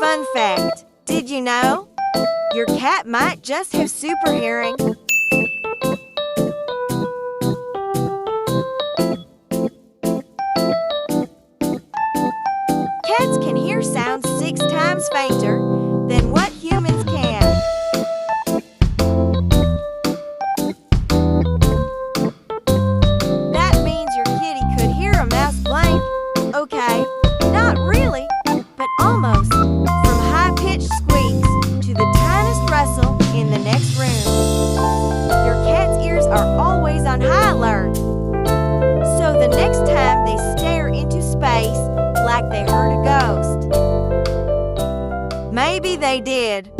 fun fact. Did you know? Your cat might just have super hearing. Cats can hear sounds 6 times fainter than what humans can. That means your kitty could hear a mouse blink. Okay, not really, but almost. From high-pitched squeaks to the tiniest rustle in the next room. Your cat's ears are always on high alert. So the next time they stare into space like they heard a ghost. Maybe they did.